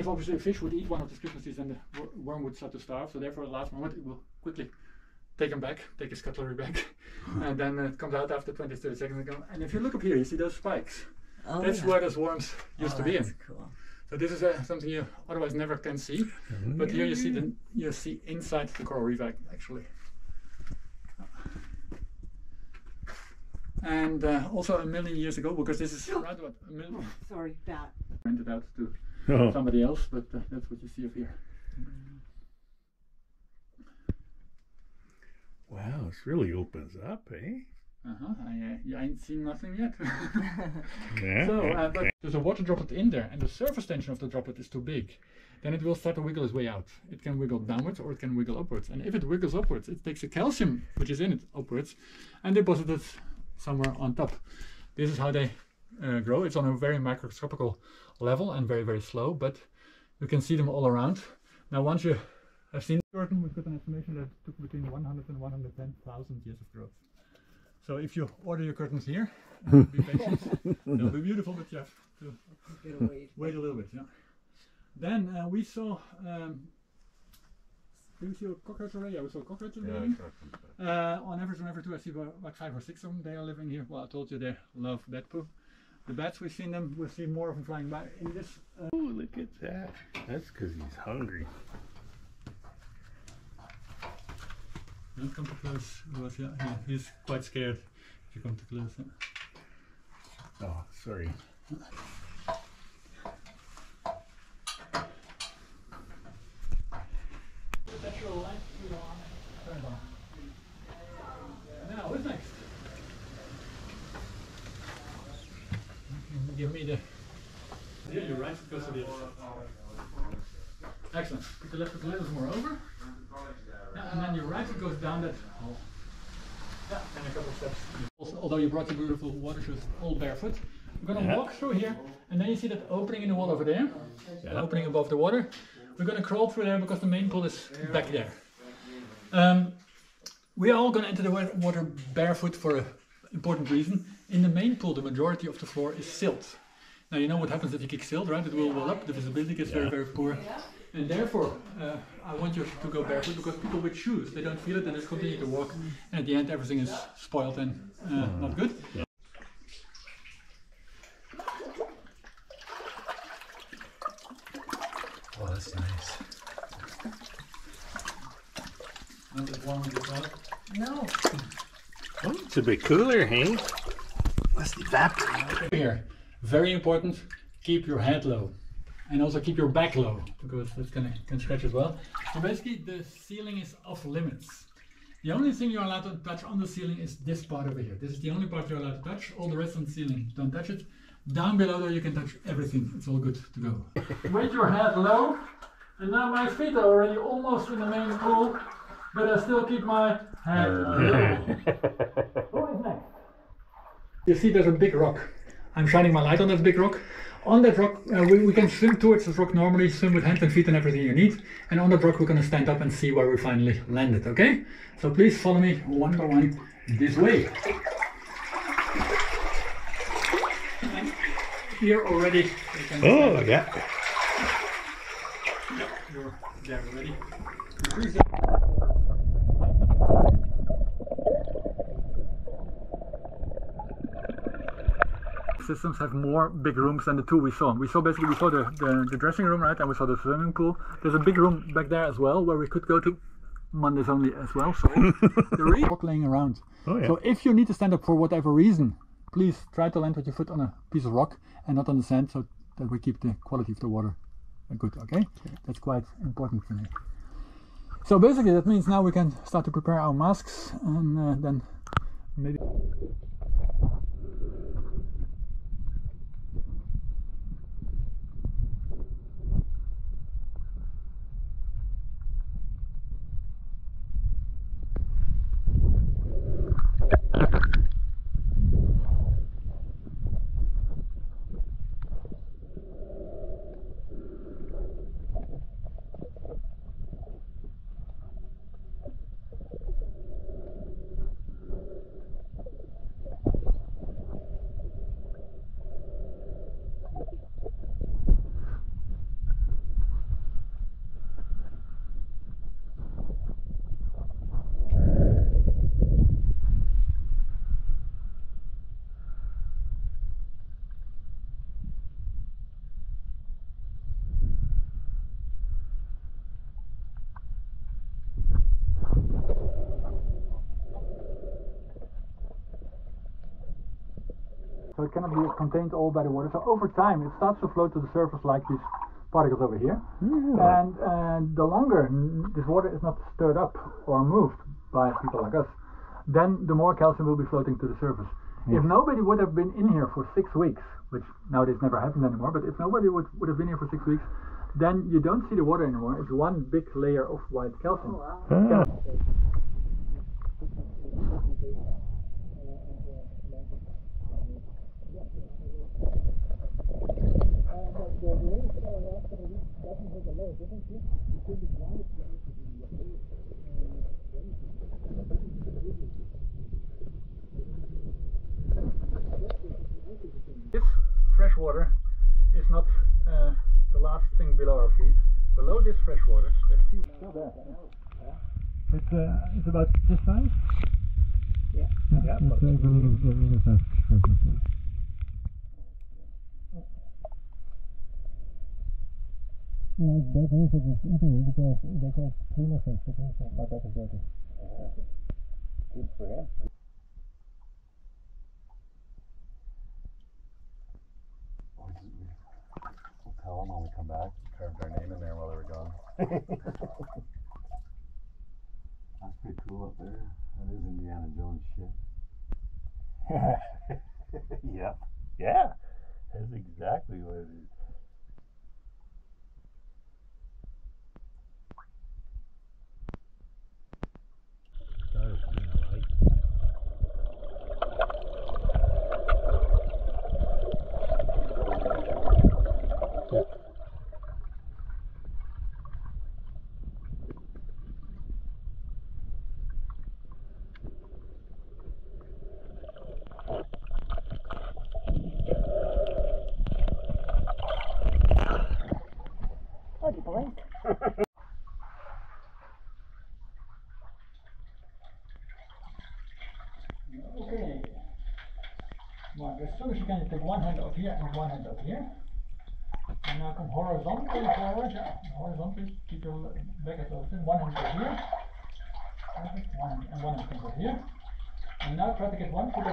if obviously a fish would eat one of these crustaceans, then the worm would start to starve. So therefore, at the last moment, it will quickly take him back, take his cutlery back, and then it comes out after 20, 30 seconds. And if you look up here, you see those spikes. Oh, that's where those worms used to be in. Cool. So this is something you otherwise never can see. But here you see inside the coral reef actually. And also a million years ago, because this is around about a million. Sorry, that. Rented out to somebody else, but that's what you see up here. Wow, this really opens up, eh? I ain't seen nothing yet. Yeah. So, but there's a water droplet in there, and the surface tension of the droplet is too big. Then it will start to wiggle its way out. It can wiggle downwards or it can wiggle upwards. And if it wiggles upwards, it takes the calcium which is in it upwards and deposits it somewhere on top. This is how they grow. It's on a very microscopical level and very, very slow, but you can see them all around. Now, once you have seen the curtain, we've got an estimation that it took between 100 and 110,000 years of growth. So if you order your curtains here, be patient. They'll be beautiful, but you have to wait a little bit. Yeah. Then we saw. Do you see a cockroach already? Yeah, we saw cockroaches living. On average, whenever I see about 5 or 6 of them, they are living here. Well, I told you they love bat poo. The bats, we've seen them. We'll see more of them flying by in this. Oh, look at that. That's because he's hungry. Don't come too close, because he's quite scared if you come too close. Yeah. Oh, sorry. Now, what's next? Give me the. Yeah, you're right, because of the. Excellent. Put the left foot a little more over. Yeah, and then your right foot goes down that hole. Yeah, and a couple of steps. Also, although you brought your beautiful water shoes all barefoot, we're going to walk through here, and then you see that opening in the wall over there, the opening above the water. We're going to crawl through there because the main pool is back there. We are all going to enter the water barefoot for an important reason. In the main pool, the majority of the floor is silt. Now, you know what happens if you kick silt, right? It will well up, the visibility gets very, very poor. And therefore, I want you to go barefoot, because people with shoes, they don't feel it, they just continue to walk, and at the end everything is spoiled and not good. Oh, that's nice. Not as warm as you thought. No. Oh, it's a bit cooler, hey? That's the evaporator. Here, very important, keep your head low. And also keep your back low, because that's can stretch as well. So basically the ceiling is off limits. The only thing you're allowed to touch on the ceiling is this part over here. This is the only part you're allowed to touch. All the rest on the ceiling, don't touch it. Down below there you can touch everything. It's all good to go. Weight your head low. And now my feet are already almost in the main pool, but I still keep my head low. What is next? You see there's a big rock. I'm shining my light on that big rock. On that rock, we can swim towards this rock normally, swim with hands and feet and everything you need. And on that rock we're going to stand up and see where we finally landed, okay? So please follow me one by one this way. And here already. Oh, yeah. You're there already. Systems have more big rooms than the two we saw. We saw the dressing room, right, and we saw the swimming pool. There's a big room back there as well where we could go to Mondays only as well. So there is rock laying around. Oh, yeah. So if you need to stand up for whatever reason, please try to land with your foot on a piece of rock and not on the sand, so that we keep the quality of the water good. Okay, that's quite important for me. So basically that means now we can start to prepare our masks, and then maybe. it cannot be contained all by the water. So over time, it starts to float to the surface like these particles over here. And the longer this water is not stirred up or moved by people like us, then the more calcium will be floating to the surface. If nobody would have been in here for 6 weeks, which nowadays never happens anymore, but if nobody would have been here for 6 weeks, then you don't see the water anymore. It's one big layer of white calcium. This fresh water is not the last thing below our feet. Below this fresh water, there's seaweed. Still there. It's about this size. Yeah. Yeah. Good for him. We'll tell them when we come back. Carved our name in there while they were gone. That's pretty cool up there. That is Indiana Jones shit. Yep. Yeah. That's exactly what it is. Okay. Well, as soon as you can, take one hand up here and one hand up here. And now come horizontally forward. Yeah. Horizontally, keep your back as open. One hand over here. Perfect. One hand, and one hand comes over here. And now try to get one foot.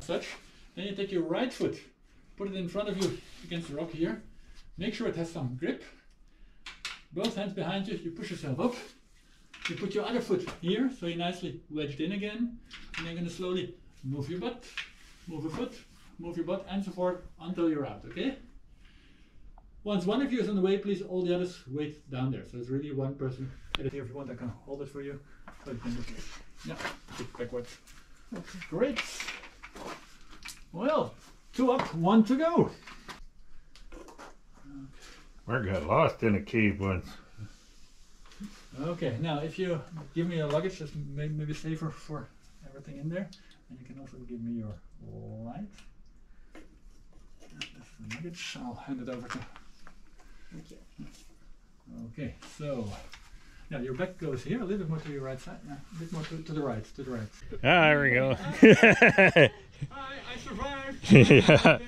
Such, then you take your right foot, put it in front of you against the rock here, make sure it has some grip, both hands behind you, you push yourself up, you put your other foot here, so you're nicely wedged in again, and you're going to slowly move your butt, move a foot, move your butt, and so forth until you're out, okay? Once one of you is on the way, please all the others wait down there, so it's really one person. If you want, I can hold it for you, so you can just, yeah, kick backwards. Okay. Great. Well, 2 up, 1 to go. Mark got lost in a cave once. Okay, now if you give me your luggage, just maybe safer for everything in there. And you can also give me your light. That's the luggage. I'll hand it over to. Thank you. Okay, so yeah, your back goes here, a little bit more to your right side. Yeah, a bit more to the right, Ah, there we go. Hi, I survived. Yeah.